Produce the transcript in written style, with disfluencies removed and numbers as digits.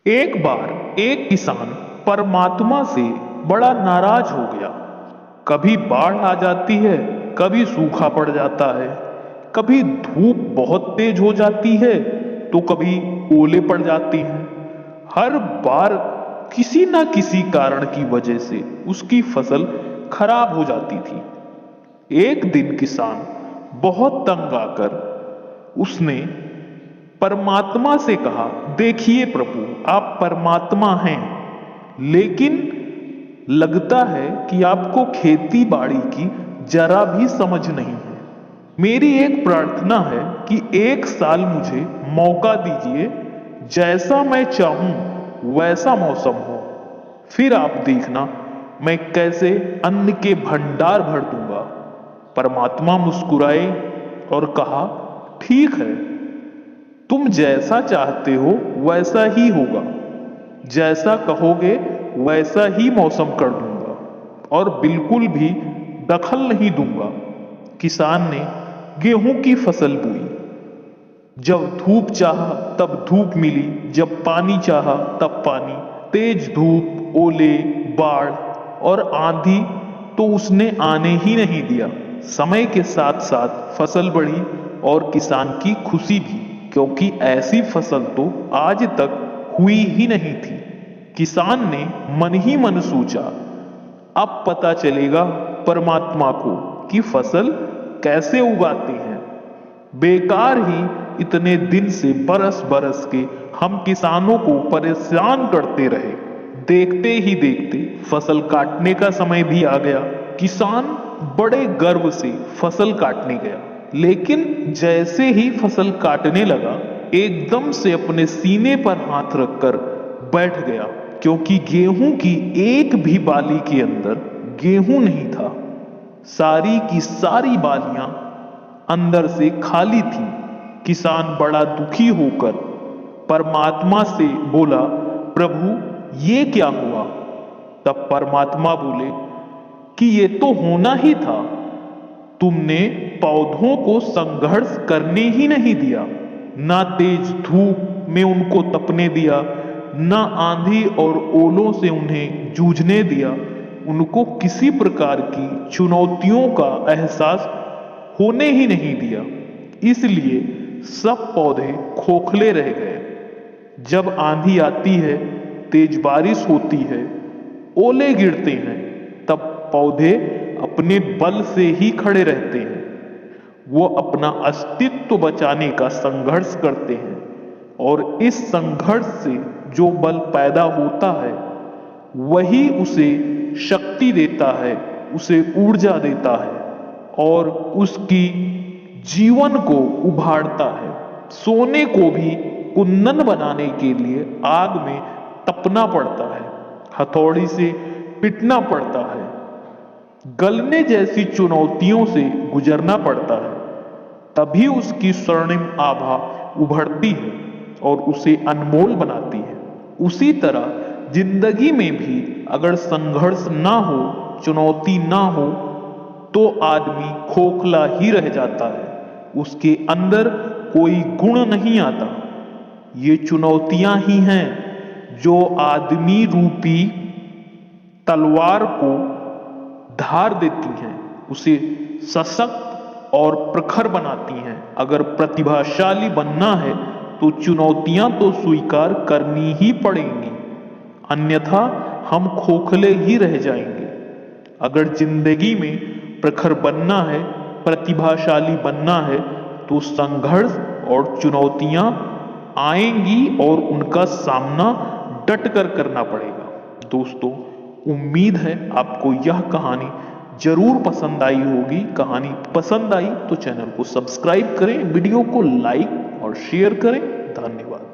एक बार एक किसान परमात्मा से बड़ा नाराज हो गया। कभी बाढ़ आ जाती है, कभी सूखा पड़ जाता है, कभी धूप बहुत तेज हो जाती है तो कभी ओले पड़ जाती हैं। हर बार किसी ना किसी कारण की वजह से उसकी फसल खराब हो जाती थी। एक दिन किसान बहुत तंग आकर उसने परमात्मा से कहा, देखिए प्रभु, आप परमात्मा हैं, लेकिन लगता है कि आपको खेती बाड़ी की जरा भी समझ नहीं है। मेरी एक प्रार्थना है कि एक साल मुझे मौका दीजिए, जैसा मैं चाहूं वैसा मौसम हो। फिर आप देखना मैं कैसे अन्न के भंडार भर दूंगा। परमात्मा मुस्कुराए और कहा, ठीक है, तुम जैसा चाहते हो वैसा ही होगा। जैसा कहोगे वैसा ही मौसम कर दूंगा और बिल्कुल भी दखल नहीं दूंगा। किसान ने गेहूं की फसल बोई। जब धूप चाहा तब धूप मिली, जब पानी चाहा तब पानी। तेज धूप, ओले, बाढ़ और आंधी तो उसने आने ही नहीं दिया। समय के साथ साथ फसल बढ़ी और किसान की खुशी भी, क्योंकि ऐसी फसल तो आज तक हुई ही नहीं थी। किसान ने मन ही मन सोचा, अब पता चलेगा परमात्मा को कि फसल कैसे उगाते हैं। बेकार ही इतने दिन से बरस बरस के हम किसानों को परेशान करते रहे। देखते ही देखते फसल काटने का समय भी आ गया। किसान बड़े गर्व से फसल काटने गया, लेकिन जैसे ही फसल काटने लगा, एकदम से अपने सीने पर हाथ रखकर बैठ गया, क्योंकि गेहूं की एक भी बाली के अंदर गेहूं नहीं था। सारी की सारी बालियां अंदर से खाली थी। किसान बड़ा दुखी होकर परमात्मा से बोला, प्रभु, ये क्या हुआ? तब परमात्मा बोले कि ये तो होना ही था। तुमने पौधों को संघर्ष करने ही नहीं दिया, ना तेज धूप में उनको तपने दिया, ना आंधी और ओलों से उन्हें जूझने दिया। उनको किसी प्रकार की चुनौतियों का एहसास होने ही नहीं दिया। इसलिए सब पौधे खोखले रह गए। जब आंधी आती है, तेज बारिश होती है, ओले गिरते हैं, तब पौधे अपने बल से ही खड़े रहते हैं। वो अपना अस्तित्व बचाने का संघर्ष करते हैं और इस संघर्ष से जो बल पैदा होता है वही उसे शक्ति देता है, उसे ऊर्जा देता है और उसकी जीवन को उभारता है। सोने को भी कुंदन बनाने के लिए आग में तपना पड़ता है, हथौड़ी से पीटना पड़ता है, गलने जैसी चुनौतियों से गुजरना पड़ता है, तभी उसकी स्वर्णिम आभा उभरती है और उसे अनमोल बनाती है। उसी तरह जिंदगी में भी अगर संघर्ष ना हो, चुनौती ना हो, तो आदमी खोखला ही रह जाता है। उसके अंदर कोई गुण नहीं आता। ये चुनौतियां ही हैं जो आदमी रूपी तलवार को धार देती हैं, उसे सशक्त और प्रखर बनाती हैं। अगर प्रतिभाशाली बनना है तो चुनौतियां तो स्वीकार करनी ही पड़ेंगी, अन्यथा हम खोखले ही रह जाएंगे। अगर जिंदगी में प्रखर बनना है, प्रतिभाशाली बनना है, तो संघर्ष और चुनौतियां आएंगी और उनका सामना डट कर करना पड़ेगा। दोस्तों, उम्मीद है आपको यह कहानी जरूर पसंद आई होगी। कहानी पसंद आई तो चैनल को सब्सक्राइब करें, वीडियो को लाइक और शेयर करें। धन्यवाद।